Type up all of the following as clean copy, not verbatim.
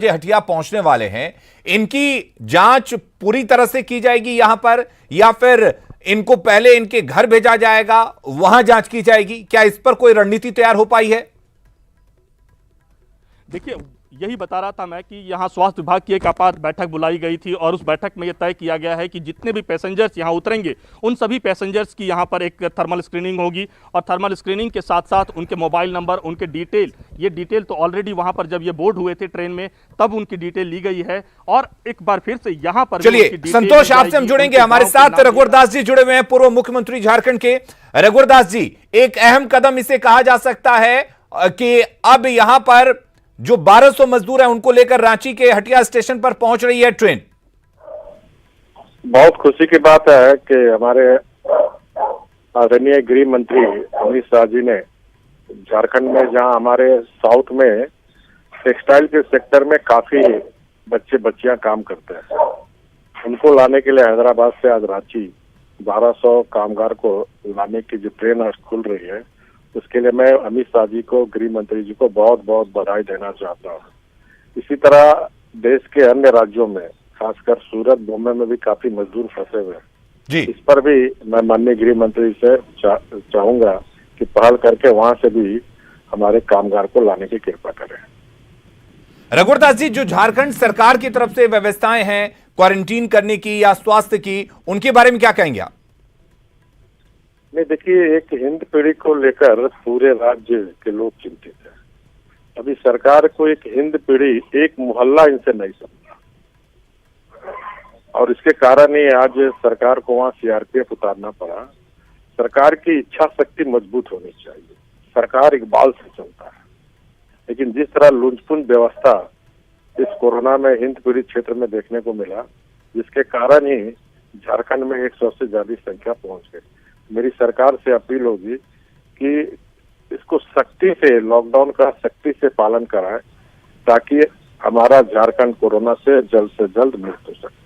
ये हटिया पहुंचने वाले हैं, इनकी जांच पूरी तरह से की जाएगी यहां पर, या फिर इनको पहले इनके घर भेजा जाएगा, वहां जांच की जाएगी? क्या इस पर कोई रणनीति तैयार हो पाई है? देखिए, यही बता रहा था मैं कि यहाँ स्वास्थ्य विभाग की एक आपात बैठक बुलाई गई थी और उस बैठक में यह तय किया गया है कि जितने भी पैसेंजर्स यहाँ उतरेंगे उन सभी पैसेंजर्स की यहाँ पर एक थर्मल स्क्रीनिंग होगी और थर्मल स्क्रीनिंग के साथ साथ उनके मोबाइल नंबर, उनके डिटेल, ये डिटेल तो ऑलरेडी वहाँ पर जब ये बोर्ड हुए थे ट्रेन में तब उनकी डिटेल ली गई है और एक बार फिर से यहाँ पर चलिए संतोष, आपसे हम जुड़ेंगे। हमारे साथ रघुवर दास जी जुड़े हुए हैं, पूर्व मुख्यमंत्री झारखंड के। रघुवर दास जी, एक अहम कदम इसे कहा जा सकता है कि अब यहां पर जो 1200 मजदूर हैं उनको लेकर रांची के हटिया स्टेशन पर पहुंच रही है ट्रेन। बहुत खुशी की बात है कि हमारे आदरणीय गृह मंत्री अमित शाह जी ने झारखंड में, जहां हमारे साउथ में टेक्सटाइल के सेक्टर में काफी बच्चे बच्चियां काम करते हैं, उनको लाने के लिए हैदराबाद से आज रांची 1200 कामगार को लाने की जो ट्रेन आज खुल रही है, उसके लिए मैं अमित शाह जी को, गृह मंत्री जी को बहुत बहुत बधाई देना चाहता हूँ। इसी तरह देश के अन्य राज्यों में, खासकर सूरत, बॉम्बे में भी काफी मजदूर फंसे हुए हैं जी। इस पर भी मैं माननीय गृह मंत्री से चाहूंगा कि पहल करके वहां से भी हमारे कामगार को लाने की कृपा करें। रघुवर दास जी, जो झारखंड सरकार की तरफ से व्यवस्थाएं हैं क्वारंटीन करने की या स्वास्थ्य की, उनके बारे में क्या कहेंगे आप? नहीं, देखिए, एक हिंद पीढ़ी को लेकर पूरे राज्य के लोग चिंतित हैं। अभी सरकार को एक हिंद पीढ़ी, एक मोहल्ला इनसे नहीं समझा और इसके कारण ही आज सरकार को वहां सीआरपीएफ उतारना पड़ा। सरकार की इच्छा शक्ति मजबूत होनी चाहिए। सरकार इकबाल से चलता है, लेकिन जिस तरह लुंचपुंज व्यवस्था इस कोरोना में हिंद पीढ़ी क्षेत्र में देखने को मिला, जिसके कारण ही झारखंड में 100 से ज्यादा संख्या पहुंच गई। मेरी सरकार से अपील होगी कि इसको सख्ती से, लॉकडाउन का सख्ती से पालन कराएं ताकि हमारा झारखंड कोरोना से जल्द मुक्त हो सके।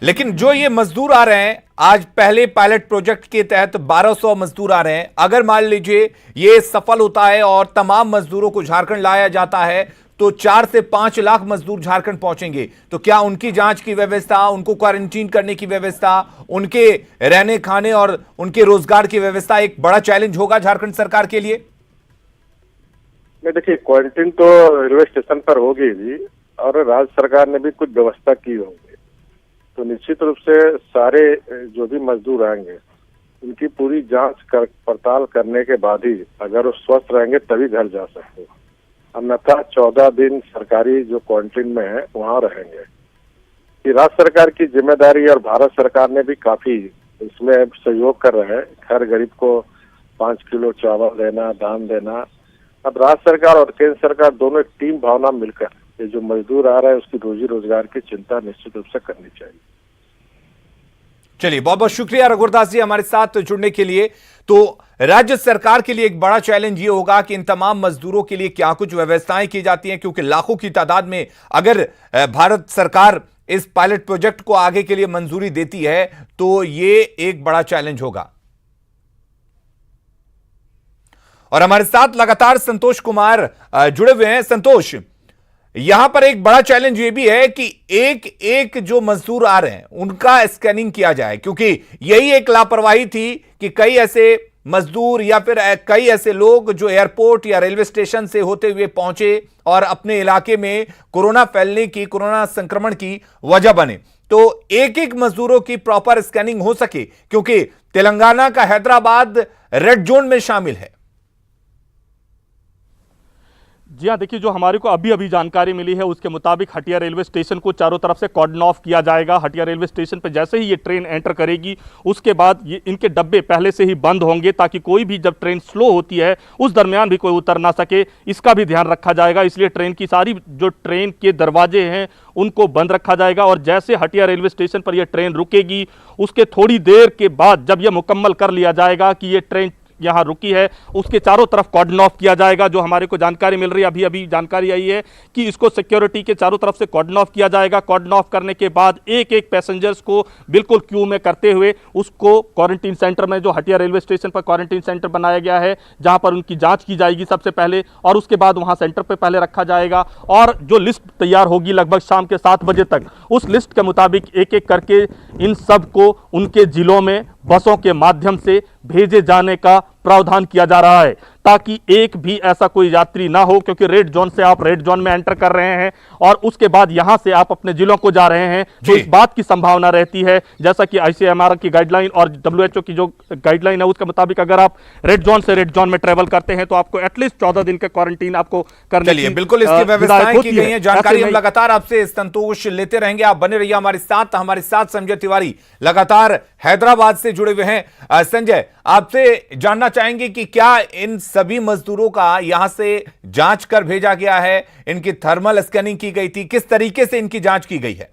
लेकिन जो ये मजदूर आ रहे हैं, आज पहले पायलट प्रोजेक्ट के तहत 1200 मजदूर आ रहे हैं, अगर मान लीजिए ये सफल होता है और तमाम मजदूरों को झारखंड लाया जाता है तो 4 से 5 लाख मजदूर झारखंड पहुंचेंगे। तो क्या उनकी जांच की व्यवस्था, उनको क्वारंटीन करने की व्यवस्था, उनके रहने खाने और उनके रोजगार की व्यवस्था एक बड़ा चैलेंज होगा झारखंड सरकार के लिए? नहीं, देखिए, क्वारंटीन तो रेलवे स्टेशन पर होगी भी और राज्य सरकार ने भी कुछ व्यवस्था की होगी, तो निश्चित रूप से सारे जो भी मजदूर आएंगे उनकी पूरी जांच पड़ताल करने के बाद ही अगर वो स्वस्थ रहेंगे तभी घर जा सकते हैं, अन्यथा 14 दिन सरकारी जो क्वारंटीन में है वहां रहेंगे। ये राज्य सरकार की जिम्मेदारी और भारत सरकार ने भी काफी इसमें सहयोग कर रहे हैं। हर गरीब को 5 किलो चावल देना, दान देना। अब राज्य सरकार और केंद्र सरकार दोनों एक टीम भावना मिलकर ये जो मजदूर आ रहा है उसकी रोजी रोजगार की चिंता निश्चित रूप से करनी चाहिए। चलिए, बहुत बहुत शुक्रिया रघुवर दास जी हमारे साथ जुड़ने के लिए। तो राज्य सरकार के लिए एक बड़ा चैलेंज ये होगा कि इन तमाम मजदूरों के लिए क्या कुछ व्यवस्थाएं की जाती हैं, क्योंकि लाखों की तादाद में अगर भारत सरकार इस पायलट प्रोजेक्ट को आगे के लिए मंजूरी देती है तो ये एक बड़ा चैलेंज होगा। और हमारे साथ लगातार संतोष कुमार जुड़े हुए हैं। संतोष, यहां पर एक बड़ा चैलेंज ये भी है कि एक एक जो मजदूर आ रहे हैं उनका स्कैनिंग किया जाए, क्योंकि यही एक लापरवाही थी कि कई ऐसे मजदूर या फिर कई ऐसे लोग जो एयरपोर्ट या रेलवे स्टेशन से होते हुए पहुंचे और अपने इलाके में कोरोना फैलने की, कोरोना संक्रमण की वजह बने। तो एक एक मजदूरों की प्रॉपर स्कैनिंग हो सके, क्योंकि तेलंगाना का हैदराबाद रेड जोन में शामिल है। जी हाँ, देखिए, जो हमारे को अभी जानकारी मिली है उसके मुताबिक हटिया रेलवे स्टेशन को चारों तरफ से कॉर्डन ऑफ किया जाएगा। हटिया रेलवे स्टेशन पर जैसे ही ये ट्रेन एंटर करेगी उसके बाद ये इनके डब्बे पहले से ही बंद होंगे ताकि कोई भी, जब ट्रेन स्लो होती है उस दरमियान भी कोई उतर ना सके, इसका भी ध्यान रखा जाएगा। इसलिए ट्रेन की सारी जो ट्रेन के दरवाजे हैं उनको बंद रखा जाएगा और जैसे हटिया रेलवे स्टेशन पर यह ट्रेन रुकेगी उसके थोड़ी देर के बाद जब यह मुकम्मल कर लिया जाएगा कि ये ट्रेन यहाँ रुकी है उसके चारों तरफ कॉर्डन ऑफ किया जाएगा। जो हमारे को जानकारी मिल रही है, अभी अभी जानकारी आई है कि इसको सिक्योरिटी के चारों तरफ से कॉर्डन ऑफ किया जाएगा। कॉर्डन ऑफ करने के बाद एक एक पैसेंजर्स को बिल्कुल क्यू में करते हुए उसको क्वारंटीन सेंटर में, जो हटिया रेलवे स्टेशन पर क्वारंटीन सेंटर बनाया गया है, जहां पर उनकी जांच की जाएगी सबसे पहले, और उसके बाद वहां सेंटर पे पहले रखा जाएगा। और जो लिस्ट तैयार होगी लगभग शाम के 7 बजे तक, उस लिस्ट के मुताबिक एक एक करके इन सब को उनके जिलों में बसों के माध्यम से भेजे जाने का प्रावधान किया जा रहा है, ताकि एक भी ऐसा कोई यात्री ना हो, क्योंकि रेड जोन से आप रेड जोन में एंटर कर रहे हैं और उसके बाद यहां से आप अपने जिलों को जा रहे हैं, तो इस बात की संभावना रहती है, जैसा कि आईसीएमआर की गाइडलाइन और डब्ल्यूएचओ की जो गाइडलाइन है उसके मुताबिक अगर आप रेड जोन से रेड जोन में ट्रेवल करते हैं तो आपको एटलीस्ट 14 दिन का क्वारंटीन आपको करने की बिल्कुल इसकी व्यवस्थाएं की गई है। जानकारी हम लगातार आपसे संतोष लेते रहेंगे, आप बने रहिए हमारे साथ संजय तिवारी लगातार हैदराबाद से जुड़े हुए हैं। संजय, आपसे जानना चाहेंगे कि क्या इन सभी मजदूरों का यहां से जांच कर भेजा गया है, इनकी थर्मल स्कैनिंग की गई थी, किस तरीके से इनकी जांच की गई है?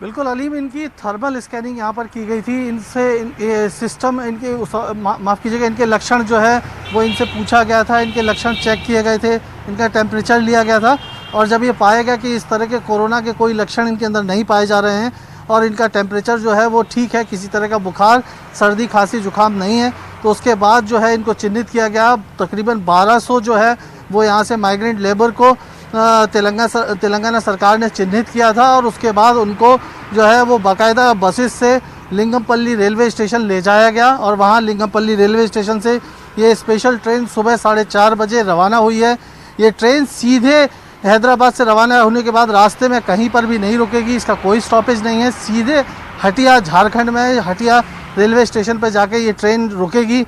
बिल्कुल अलीम, इनकी थर्मल स्कैनिंग यहाँ पर की गई थी। इनसे सिस्टम इनके माफ़ कीजिएगा, इनके लक्षण जो है वो इनसे पूछा गया था, इनके लक्षण चेक किए गए थे, इनका टेम्परेचर लिया गया था, और जब ये पाया गया कि इस तरह के कोरोना के कोई लक्षण इनके अंदर नहीं पाए जा रहे हैं और इनका टेम्परेचर जो है वो ठीक है, किसी तरह का बुखार, सर्दी, खांसी, जुकाम नहीं है, तो उसके बाद जो है इनको चिन्हित किया गया। तकरीबन 1200 जो है वो यहाँ से माइग्रेंट लेबर को तेलंगाना सरकार ने चिन्हित किया था, और उसके बाद उनको जो है वो बाकायदा बसेस से लिंगमपल्ली रेलवे स्टेशन ले जाया गया, और वहाँ लिंगमपल्ली रेलवे स्टेशन से ये स्पेशल ट्रेन सुबह 4:30 बजे रवाना हुई है। ये ट्रेन सीधे हैदराबाद से रवाना होने के बाद रास्ते में कहीं पर भी नहीं रुकेगी, इसका कोई स्टॉपेज नहीं है, सीधे हटिया, झारखंड में हटिया रेलवे स्टेशन पर जाके ये ट्रेन रुकेगी।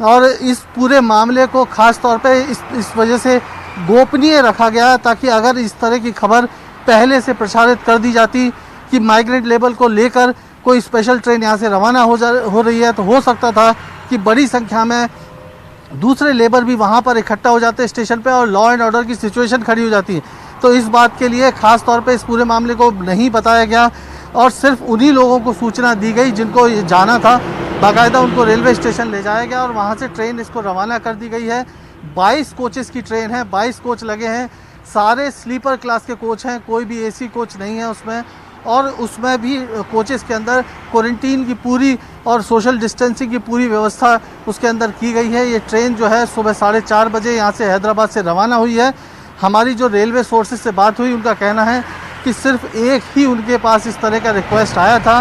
और इस पूरे मामले को ख़ास तौर पे इस वजह से गोपनीय रखा गया, ताकि अगर इस तरह की खबर पहले से प्रचारित कर दी जाती कि माइग्रेंट लेबर को लेकर कोई स्पेशल ट्रेन यहाँ से रवाना हो रही है, तो हो सकता था कि बड़ी संख्या में दूसरे लेबर भी वहाँ पर इकट्ठा हो जाते स्टेशन पे और लॉ एंड ऑर्डर की सिचुएशन खड़ी हो जाती है। तो इस बात के लिए ख़ास तौर पे इस पूरे मामले को नहीं बताया गया, और सिर्फ उन्हीं लोगों को सूचना दी गई जिनको ये जाना था, बाकायदा उनको रेलवे स्टेशन ले जाया गया और वहाँ से ट्रेन इसको रवाना कर दी गई है। 22 कोचेस की ट्रेन है, 22 कोच लगे हैं, सारे स्लीपर क्लास के कोच हैं, कोई भी एसी कोच नहीं है उसमें, और उसमें भी कोचेस के अंदर क्वारंटीन की पूरी और सोशल डिस्टेंसिंग की पूरी व्यवस्था उसके अंदर की गई है। ये ट्रेन जो है सुबह 4:30 बजे यहाँ से हैदराबाद से रवाना हुई है। हमारी जो रेलवे सोर्सेज से बात हुई, उनका कहना है कि सिर्फ एक ही उनके पास इस तरह का रिक्वेस्ट आया था,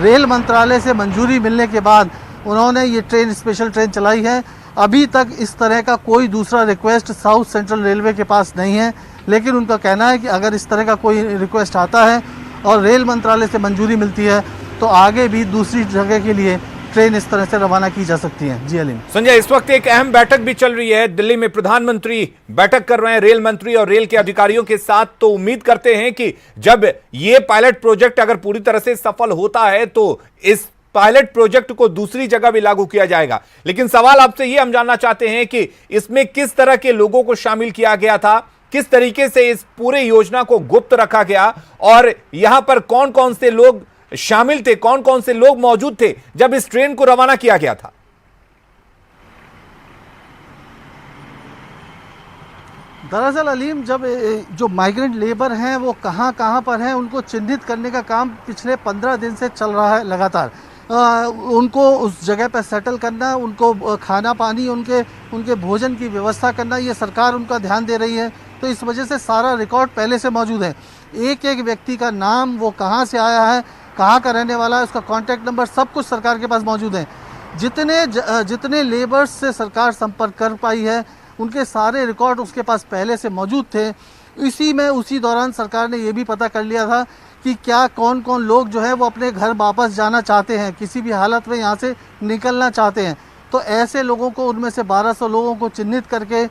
रेल मंत्रालय से मंजूरी मिलने के बाद उन्होंने ये ट्रेन स्पेशल ट्रेन चलाई है। अभी तक इस तरह का कोई दूसरा रिक्वेस्ट साउथ सेंट्रल रेलवे के पास नहीं है, लेकिन उनका कहना है कि अगर इस तरह का कोई रिक्वेस्ट आता है और रेल मंत्रालय से मंजूरी मिलती है तो आगे भी दूसरी जगह के लिए ट्रेन इस तरह से रवाना की जा सकती है। जी अलीम। संजय, इस वक्त एक अहम बैठक भी चल रही है दिल्ली में, प्रधानमंत्री बैठक कर रहे हैं रेल मंत्री और रेल के अधिकारियों के साथ, तो उम्मीद करते हैं कि जब ये पायलट प्रोजेक्ट अगर पूरी तरह से सफल होता है तो इस पायलट प्रोजेक्ट को दूसरी जगह भी लागू किया जाएगा। लेकिन सवाल आपसे ये हम जानना चाहते हैं कि इसमें किस तरह के लोगों को शामिल किया गया था, किस तरीके से इस पूरे योजना को गुप्त रखा गया, और यहां पर कौन कौन से लोग शामिल थे, कौन कौन से लोग मौजूद थे जब इस ट्रेन को रवाना किया गया था? दरअसल अलीम, जब जो माइग्रेंट लेबर हैं वो कहां पर हैं, उनको चिन्हित करने का काम पिछले 15 दिन से चल रहा है लगातार। उनको उस जगह पर सेटल करना, उनको खाना पानी, उनके भोजन की व्यवस्था करना, ये सरकार उनका ध्यान दे रही है। तो इस वजह से सारा रिकॉर्ड पहले से मौजूद है, एक एक व्यक्ति का नाम, वो कहाँ से आया है, कहाँ का रहने वाला है, उसका कॉन्टैक्ट नंबर, सब कुछ सरकार के पास मौजूद है। जितने लेबर्स से सरकार संपर्क कर पाई है उनके सारे रिकॉर्ड उसके पास पहले से मौजूद थे। उसी दौरान सरकार ने ये भी पता कर लिया था कि क्या कौन कौन लोग जो है वो अपने घर वापस जाना चाहते हैं, किसी भी हालत में यहाँ से निकलना चाहते हैं। तो ऐसे लोगों को, उनमें से 1200 लोगों को चिन्हित करके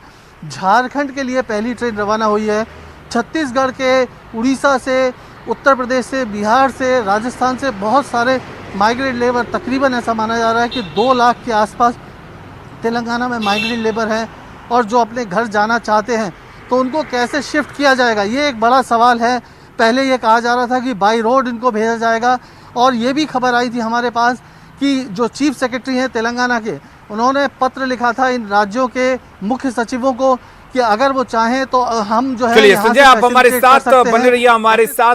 झारखंड के लिए पहली ट्रेन रवाना हुई है। छत्तीसगढ़ के, उड़ीसा से, उत्तर प्रदेश से, बिहार से, राजस्थान से बहुत सारे माइग्रेंट लेबर, तकरीबन ऐसा माना जा रहा है कि 2 लाख के आसपास तेलंगाना में माइग्रेंट लेबर हैं, और जो अपने घर जाना चाहते हैं तो उनको कैसे शिफ्ट किया जाएगा, ये एक बड़ा सवाल है। पहले ये कहा जा रहा था कि बाई रोड इनको भेजा जाएगा, और ये भी खबर आई थी हमारे पास कि जो चीफ सेक्रेटरी हैं तेलंगाना के, उन्होंने पत्र लिखा था इन राज्यों के मुख्य सचिवों को कि अगर वो चाहें तो हम जो है चलिए यहाँ संजय, से आप हमारे facilitate कर साथ सकते बने हैं। रहिए, हमारे साथ